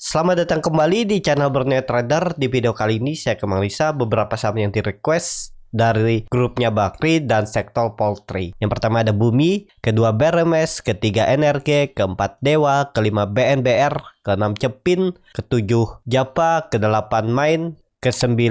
Selamat datang kembali di channel Berniat Trader. Di video kali ini saya akan menganalisa beberapa saham yang di request dari grupnya Bakri dan sektor poultry. Yang pertama ada Bumi, kedua BRMS, ketiga NRG, keempat Dewa, kelima BNBR, keenam Cepin, ketujuh Japa, kedelapan Main, ke-9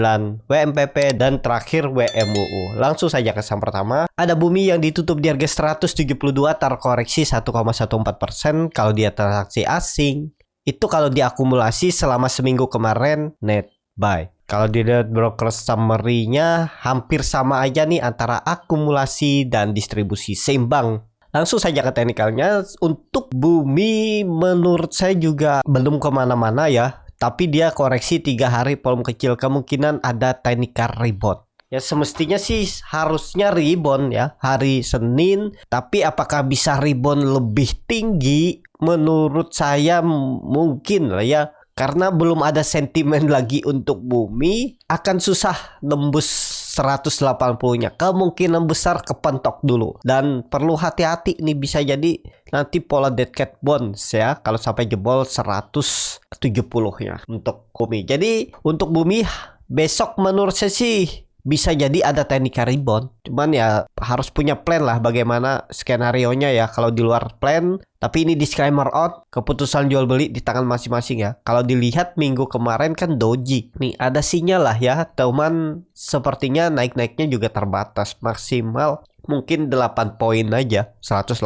WMPP, dan terakhir WMUU. Langsung saja ke saham pertama. Ada Bumi yang ditutup di harga 172, terkoreksi 1,14%. Kalau dia transaksi asing, itu kalau diakumulasi selama seminggu kemarin net buy. Kalau dilihat broker summary-nya hampir sama aja nih antara akumulasi dan distribusi, seimbang. Langsung saja ke teknikalnya. Untuk Bumi menurut saya juga belum kemana-mana ya, tapi dia koreksi 3 hari volume kecil, kemungkinan ada technical rebound. Ya semestinya sih harusnya rebound ya hari Senin, tapi apakah bisa rebound lebih tinggi? Menurut saya mungkin lah ya, karena belum ada sentimen lagi untuk Bumi, akan susah nembus 180-nya. Kemungkinan besar kepentok dulu, dan perlu hati-hati nih, bisa jadi nanti pola dead cat bounce ya kalau sampai jebol 170-nya untuk Bumi. Jadi untuk Bumi besok menurut saya sih bisa jadi ada technical rebound. Cuman ya harus punya plan lah bagaimana skenario-nya ya. Kalau di luar plan, tapi ini disclaimer out, keputusan jual beli di tangan masing-masing ya. Kalau dilihat minggu kemarin kan doji. Nih ada sinyal lah ya. Cuman sepertinya naik-naiknya juga terbatas. Maksimal mungkin 8 poin aja. 180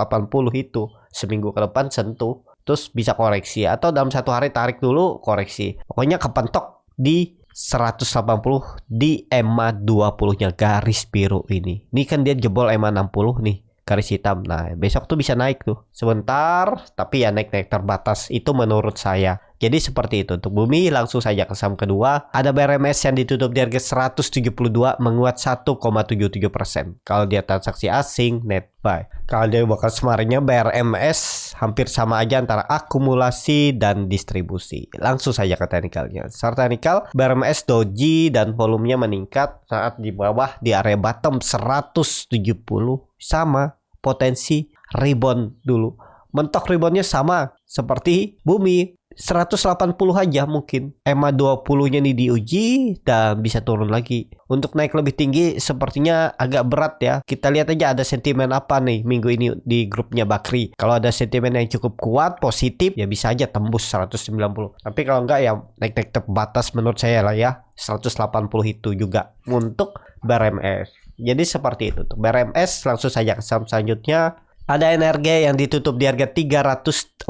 itu. Seminggu ke depan sentuh. Terus bisa koreksi. Atau dalam satu hari tarik dulu koreksi. Pokoknya kepentok di 180 di EMA 20-nya garis biru ini. Ini kan dia jebol EMA 60 nih, garis hitam. Nah, besok tuh bisa naik tuh. Sebentar, tapi ya naik-naik terbatas. Itu menurut saya. Jadi seperti itu untuk Bumi. Langsung saja ke saham kedua. Ada BRMS yang ditutup di harga 172, menguat 1,77%. Kalau dia transaksi asing, net buy. Kalau dia bakal semarinnya BRMS hampir sama aja antara akumulasi dan distribusi. Langsung saja ke teknikalnya. Secara teknikal, BRMS doji dan volumenya meningkat saat di bawah di area bottom 170. Sama potensi rebound dulu. Mentok reboundnya sama seperti Bumi. 180 aja mungkin. EMA 20-nya nih diuji dan bisa turun lagi. Untuk naik lebih tinggi sepertinya agak berat ya. Kita lihat aja ada sentimen apa nih minggu ini di grupnya Bakri. Kalau ada sentimen yang cukup kuat, positif, ya bisa aja tembus 190. Tapi kalau enggak ya naik-naik terbatas menurut saya lah ya. 180 itu juga untuk BRMS. Jadi seperti itu tuh. BRMS. Langsung saja ke saham selanjutnya. Ada NRG yang ditutup di harga 314,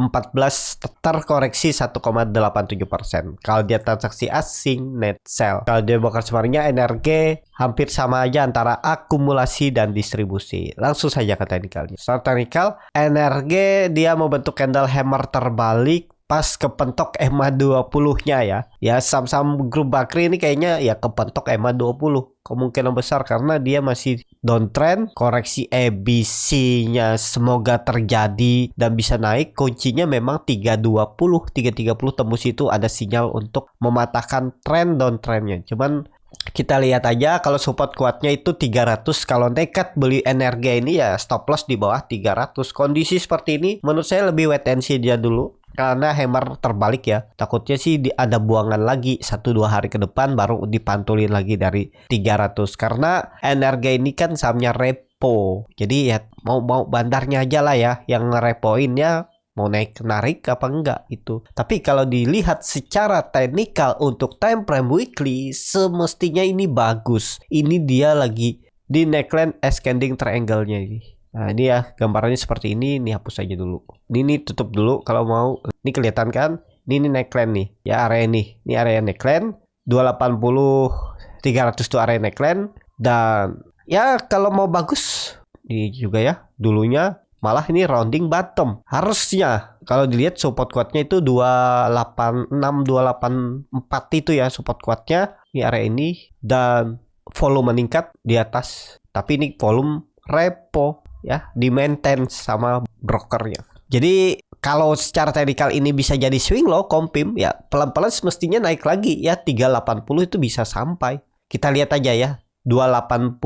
terkoreksi 1,87%. Kalau dia transaksi asing, net sell. Kalau dia bakal sebenarnya NRG hampir sama aja antara akumulasi dan distribusi. Langsung saja ke teknikalnya. Secara teknikal, NRG dia mau bentuk candle hammer terbalik pas kepentok EMA 20-nya ya. Ya saham-saham grup Bakri ini kayaknya ya kepentok EMA 20. Kemungkinan besar karena dia masih downtrend. Koreksi ABC-nya semoga terjadi dan bisa naik. Kuncinya memang 320, 330 tembus itu ada sinyal untuk mematahkan tren downtrendnya. Cuman kita lihat aja kalau support kuatnya itu 300. Kalau nekat beli energi ini ya stop loss di bawah 300. Kondisi seperti ini menurut saya lebih wait and see dia dulu. Karena hammer terbalik ya. Takutnya sih ada buangan lagi 1-2 hari ke depan baru dipantulin lagi dari 300. Karena energi ini kan sahamnya repo. Jadi ya mau bandarnya aja lah ya yang ngerepoinnya. Mau narik apa enggak itu. Tapi kalau dilihat secara teknikal untuk time frame weekly, semestinya ini bagus. Ini dia lagi di neckline ascending triangle-nya ini. Nah ini ya gambarannya seperti ini. Ini hapus aja dulu. Ini tutup dulu kalau mau. Ini kelihatan kan? Ini neckline nih. Ya area ini. Ini area neckline. 280 300 itu area neckline. Dan ya kalau mau bagus, ini juga ya dulunya. Malah ini rounding bottom. Harusnya kalau dilihat support kuatnya itu 286, 284 itu ya support kuatnya. Ini area ini. Dan volume meningkat di atas. Tapi ini volume repo ya. Di maintain sama brokernya. Jadi kalau secara teknikal ini bisa jadi swing low kompim ya. Pelan-pelan semestinya naik lagi ya. 380 itu bisa sampai. Kita lihat aja ya. 280,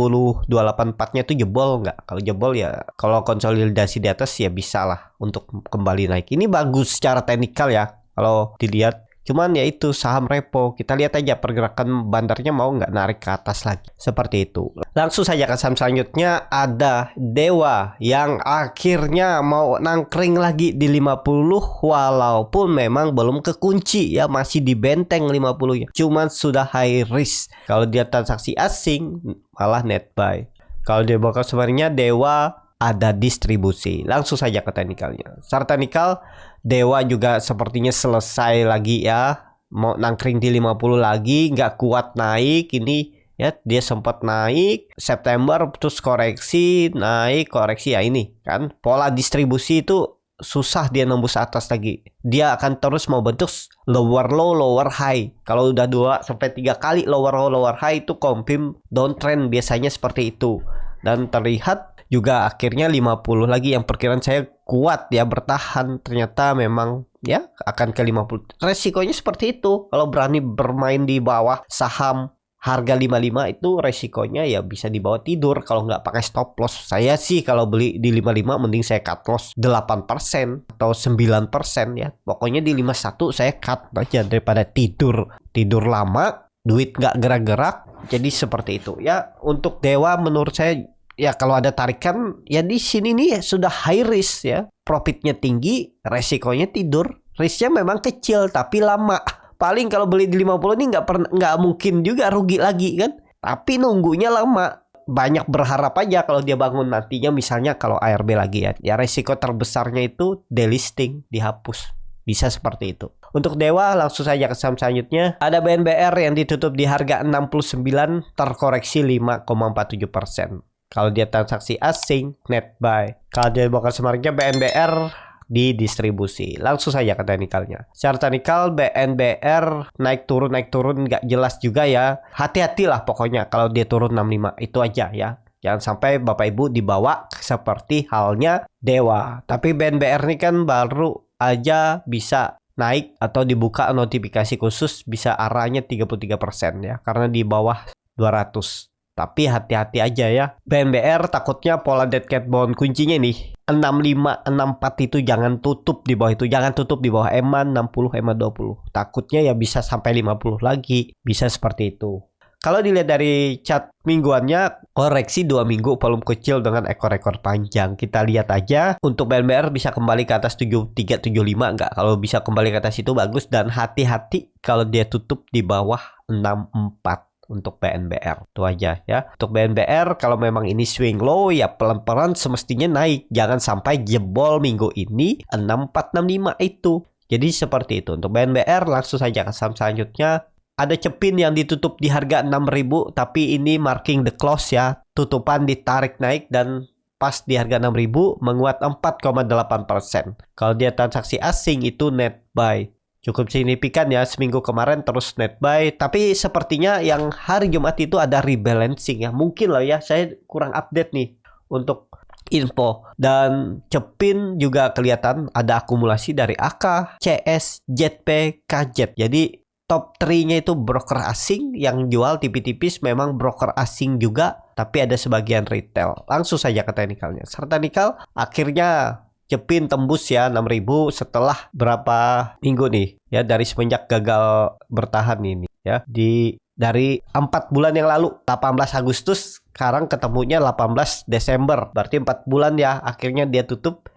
284-nya itu jebol nggak? Kalau jebol ya, kalau konsolidasi di atas ya bisa lah untuk kembali naik. Ini bagus secara teknikal ya. Kalau dilihat Cuman ya itu saham repo, kita lihat aja pergerakan bandarnya mau nggak narik ke atas lagi. Seperti itu. Langsung saja ke saham selanjutnya, ada Dewa yang akhirnya mau nangkring lagi di 50 walaupun memang belum kekunci ya, masih di benteng 50 ya. Cuman sudah high risk. Kalau dia transaksi asing malah net buy. Kalau dia bakal sebenarnya Dewa ada distribusi. Langsung saja ke teknikalnya. Secara teknikal Dewa juga sepertinya selesai lagi ya. Mau nangkring di 50 lagi, nggak kuat naik ini ya. Dia sempat naik September terus koreksi, naik koreksi ya, ini kan pola distribusi itu susah dia nembus atas lagi. Dia akan terus mau bentuk lower low, lower high. Kalau udah 2 sampai 3 kali lower low, lower high itu confirm downtrend, biasanya seperti itu. Dan terlihat juga akhirnya 50 lagi yang perkiraan saya kuat ya, bertahan. Ternyata memang ya akan ke 50. Resikonya seperti itu. Kalau berani bermain di bawah saham harga 55 itu resikonya ya bisa dibawa tidur kalau nggak pakai stop loss. Saya sih kalau beli di 55 mending saya cut loss 8% atau 9% ya. Pokoknya di 51 saya cut aja daripada tidur lama, duit nggak gerak-gerak. Jadi seperti itu ya. Untuk Dewa menurut saya ya kalau ada tarikan ya di sini nih sudah high risk ya. Profitnya tinggi, resikonya tidur. Risknya memang kecil tapi lama. Paling kalau beli di 50 ini nggak mungkin juga rugi lagi kan. Tapi nunggunya lama. Banyak berharap aja kalau dia bangun nantinya misalnya kalau ARB lagi ya. Ya resiko terbesarnya itu delisting, dihapus. Bisa seperti itu. Untuk Dewa langsung saja ke saham selanjutnya. Ada BNBR yang ditutup di harga 69 terkoreksi 5,47%. Kalau dia transaksi asing, net buy. Kalau dia bakal semarangnya BNBR di distribusi. Langsung saja ke teknikalnya. Secara teknikal BNBR naik turun nggak jelas juga ya. Hati-hatilah pokoknya kalau dia turun 65 itu aja ya. Jangan sampai Bapak Ibu dibawa seperti halnya Dewa. Tapi BNBR ini kan baru aja bisa naik atau dibuka notifikasi khusus bisa arahnya 33% ya. Karena di bawah 200. Tapi hati-hati aja ya. BNBR takutnya pola dead cat bond kuncinya nih 65, 64 itu jangan tutup di bawah itu. Jangan tutup di bawah EMA 60, EMA 20. Takutnya ya bisa sampai 50 lagi. Bisa seperti itu. Kalau dilihat dari chart mingguannya, koreksi 2 minggu volume kecil dengan ekor-ekor panjang. Kita lihat aja untuk BNBR bisa kembali ke atas 73, 75 enggak. Kalau bisa kembali ke atas itu bagus. Dan hati-hati kalau dia tutup di bawah 64. Untuk BNBR itu aja ya. Untuk BNBR kalau memang ini swing low ya pelan-pelan semestinya naik, jangan sampai jebol minggu ini 6465 itu. Jadi seperti itu. Untuk BNBR langsung saja ke saham selanjutnya. Ada Cepin yang ditutup di harga 6000 tapi ini marking the close ya. Tutupan ditarik naik dan pas di harga 6000 menguat 4,8%. Kalau dia transaksi asing itu net buy. Cukup signifikan ya, seminggu kemarin terus net buy. Tapi sepertinya yang hari Jumat itu ada rebalancing ya. Mungkin lah ya, saya kurang update nih untuk info. Dan Cepin juga kelihatan ada akumulasi dari AK, CS, JP, KZ. Jadi top 3-nya itu broker asing, yang jual tipis-tipis memang broker asing juga. Tapi ada sebagian retail. Langsung saja ke teknikalnya. Secara teknikal akhirnya Cepin tembus ya 6000 setelah berapa minggu nih ya, dari semenjak gagal bertahan ini ya, dari 4 bulan yang lalu 18 Agustus sekarang ketemunya 18 Desember berarti 4 bulan ya, akhirnya dia tutup.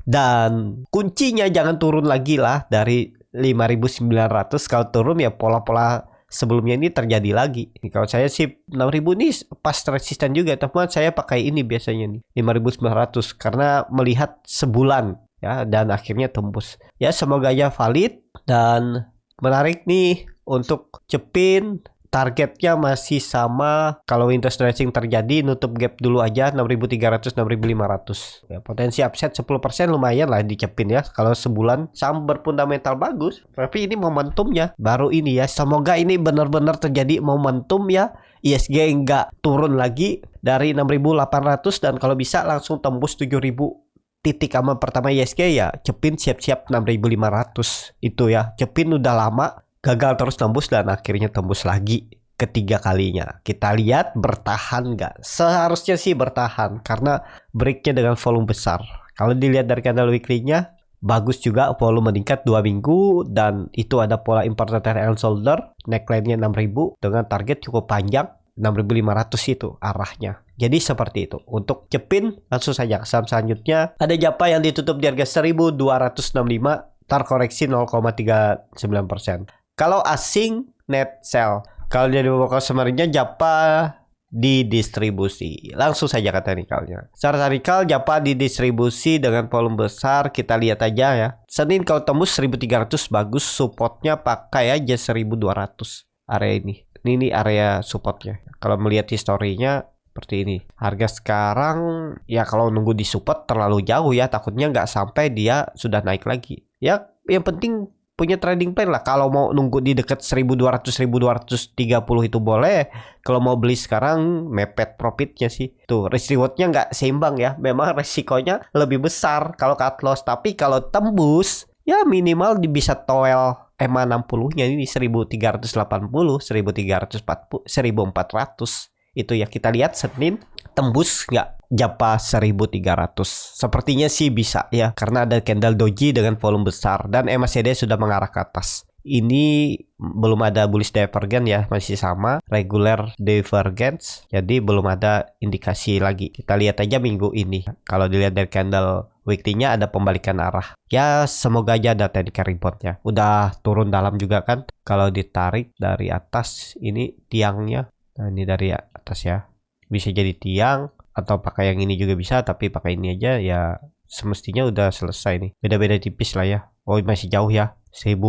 Dan kuncinya jangan turun lagi lah dari 5.900. Kalau turun ya pola-pola sebelumnya ini terjadi lagi. Kalau saya sih 6000 ini pas resisten juga, teman saya pakai ini biasanya nih 5.900 karena melihat sebulan ya, dan akhirnya tembus. Ya semoga aja valid dan menarik nih untuk Cepin. Targetnya masih sama, kalau Windows dressing terjadi nutup gap dulu aja 6.300 6.500 ya, potensi upside 10% lumayan lah di Cepin ya kalau sebulan saham berfundamental bagus. Tapi ini momentumnya baru ini ya, semoga ini benar-benar terjadi momentum ya, ISG nggak turun lagi dari 6.800 dan kalau bisa langsung tembus 7.000 titik aman pertama ISG ya. Cepin siap-siap 6.500 itu ya. Cepin udah lama gagal terus tembus dan akhirnya tembus lagi ketiga kalinya. Kita lihat bertahan nggak? Seharusnya sih bertahan karena breaknya dengan volume besar. Kalau dilihat dari candle weekly-nya bagus juga, volume meningkat 2 minggu, dan itu ada pola important and shoulder, neckline-nya 6.000 dengan target cukup panjang 6.500 itu arahnya. Jadi seperti itu. Untuk Cepin langsung saja ke saham selanjutnya. Ada Japa yang ditutup di harga 1.265, terkoreksi 0,39%. Kalau asing net sell. Kalau dia dibawa summary-nya Japa didistribusi. Langsung saja ke teknikalnya. Secara teknikal Japa didistribusi dengan volume besar. Kita lihat aja ya. Senin kalau tembus 1.300 bagus, supportnya pakai aja 1.200 area ini. Ini area supportnya. Kalau melihat historinya seperti ini. Harga sekarang ya kalau nunggu di support terlalu jauh ya, takutnya nggak sampai dia sudah naik lagi. Ya yang penting punya trading plan lah. Kalau mau nunggu di dekat 1.200 1.230 itu boleh. Kalau mau beli sekarang mepet profitnya sih. Tuh risk rewardnya nggak seimbang ya. Memang resikonya lebih besar kalau cut loss. Tapi kalau tembus ya minimal bisa toel EMA 60-nya ini 1.380, 1.340, 1.400. Itu ya kita lihat Senin tembus nggak Japa 1.300. Sepertinya sih bisa ya, karena ada candle doji dengan volume besar dan MACD sudah mengarah ke atas. Ini belum ada bullish divergence ya, masih sama regular divergence. Jadi belum ada indikasi lagi. Kita lihat aja minggu ini. Kalau dilihat dari candle weekly-nya ada pembalikan arah. Ya semoga aja ada technical rebound-nya. Udah turun dalam juga kan. Kalau ditarik dari atas ini tiangnya. Nah ini dari atas ya. Bisa jadi tiang atau pakai yang ini juga bisa, tapi pakai ini aja ya semestinya udah selesai nih. Beda-beda tipis lah ya. Oh masih jauh ya. 1000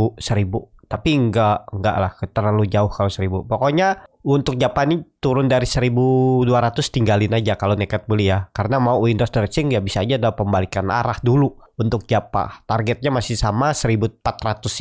tapi enggak lah terlalu jauh kalau 1000. Pokoknya untuk Japa ini turun dari 1.200 tinggalin aja kalau nekat beli ya, karena mau window stretching ya bisa aja ada pembalikan arah dulu. Untuk Japa targetnya masih sama 1.400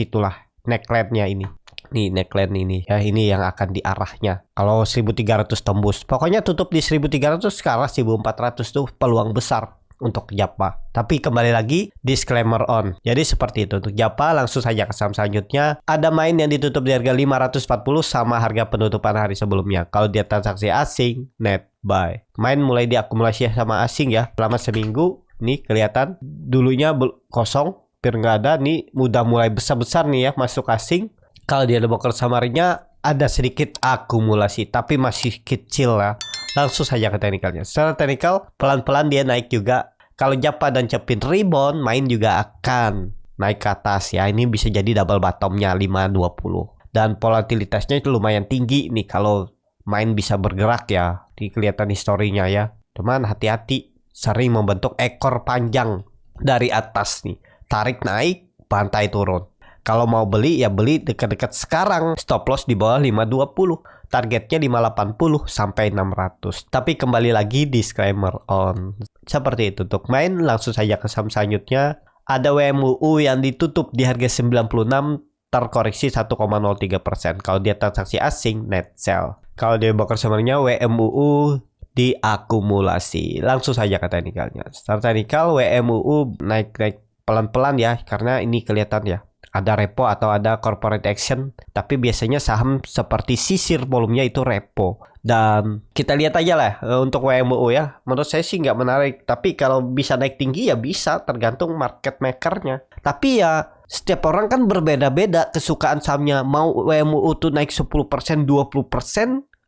itulah neckline-nya ini. Nih neckline ini ya, ini yang akan diarahnya. Kalau 1.300 tembus, pokoknya tutup di 1.300 sekarang 1.400 tuh peluang besar untuk Japa. Tapi kembali lagi disclaimer on. Jadi seperti itu untuk Japa. Langsung saja ke saham selanjutnya. Ada main yang ditutup di harga 540 sama harga penutupan hari sebelumnya. Kalau dia transaksi asing, net buy. Main mulai diakumulasi sama asing ya selama seminggu. Nih kelihatan dulunya kosong, hampir nggak ada. Nih udah mulai besar-besar nih ya masuk asing. Kalau dia ada broker summary-nya ada sedikit akumulasi, tapi masih kecil ya. Langsung saja ke teknikalnya. Secara teknikal pelan-pelan dia naik juga. Kalau Japa dan Cepin rebound, main juga akan naik ke atas ya. Ini bisa jadi double bottomnya 520. Dan volatilitasnya itu lumayan tinggi nih kalau main bisa bergerak ya. Di kelihatan historinya ya. Cuman hati-hati, sering membentuk ekor panjang dari atas nih. Tarik naik, pantai turun. Kalau mau beli ya beli dekat-dekat sekarang. Stop loss di bawah 520. Targetnya 580 sampai 600. Tapi kembali lagi disclaimer on. Seperti itu untuk main. Langsung saja ke saham selanjutnya. Ada WMUU yang ditutup di harga 96, terkoreksi 1,03%. Kalau dia transaksi asing net sell. Kalau dia broker summary-nya WMUU diakumulasi. Langsung saja ke teknikalnya. Secara teknikal WMUU naik pelan-pelan ya, karena ini kelihatan ya. Ada repo atau ada corporate action, tapi biasanya saham seperti sisir volumenya itu repo. Dan kita lihat aja lah untuk WMU ya. Menurut saya sih nggak menarik, tapi kalau bisa naik tinggi ya bisa, tergantung market makernya. Tapi ya setiap orang kan berbeda-beda kesukaan sahamnya. Mau WMU tuh naik 10%, 20%,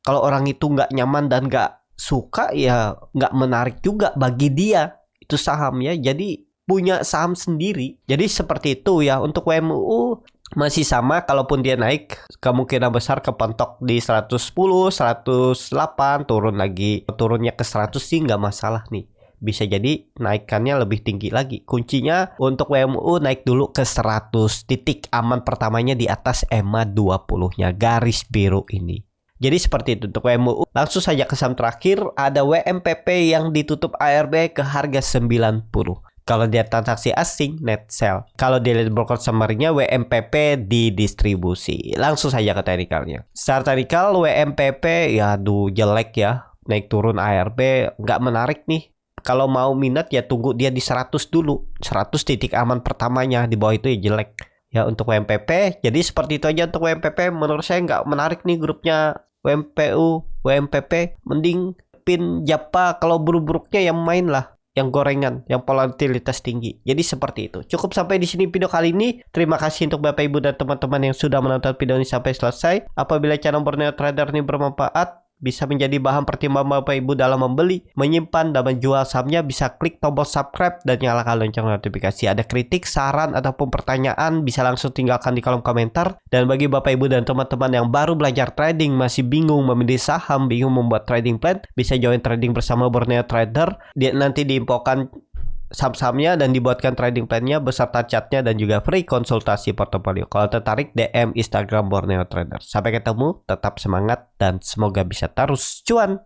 kalau orang itu nggak nyaman dan nggak suka ya nggak menarik juga bagi dia itu saham ya. Jadi punya saham sendiri. Jadi seperti itu ya. Untuk WMU masih sama, kalaupun dia naik kemungkinan besar kepentok di 110, 108, turun lagi. Turunnya ke 100 sih nggak masalah nih. Bisa jadi naikannya lebih tinggi lagi. Kuncinya untuk WMU naik dulu ke 100. Titik aman pertamanya di atas EMA 20-nya, garis biru ini. Jadi seperti itu untuk WMU. Langsung saja ke saham terakhir. Ada WMPP yang ditutup ARB ke harga 90. Kalau dia transaksi asing, net sell. Kalau dia lihat broker summary-nya, WMPP didistribusi. Langsung saja ke teknikalnya. Secara teknikal, WMPP ya aduh jelek ya. Naik turun ARB, nggak menarik nih. Kalau mau minat ya tunggu dia di 100 dulu. 100 titik aman pertamanya. Di bawah itu ya jelek. Ya untuk WMPP, jadi seperti itu aja untuk WMPP. Menurut saya nggak menarik nih grupnya WMPU, WMPP. Mending pin Japa, kalau buruk-buruknya yang main lah. yang gorengan, yang volatilitas tinggi. Jadi seperti itu. Cukup sampai di sini video kali ini. Terima kasih untuk Bapak Ibu dan teman-teman yang sudah menonton video ini sampai selesai. Apabila channel Borneo Trader ini bermanfaat, bisa menjadi bahan pertimbangan Bapak Ibu dalam membeli, menyimpan, dan menjual sahamnya, bisa klik tombol subscribe dan nyalakan lonceng notifikasi. Ada kritik, saran, ataupun pertanyaan, bisa langsung tinggalkan di kolom komentar. Dan bagi Bapak Ibu dan teman-teman yang baru belajar trading, masih bingung memilih saham, bingung membuat trading plan, bisa join trading bersama Borneo Trader. Nanti diinfokan saham-sahamnya dan dibuatkan trading plan-nya beserta chatnya dan juga free konsultasi portofolio. Kalau tertarik, DM Instagram Borneo Trader. Sampai ketemu, tetap semangat dan semoga bisa terus cuan.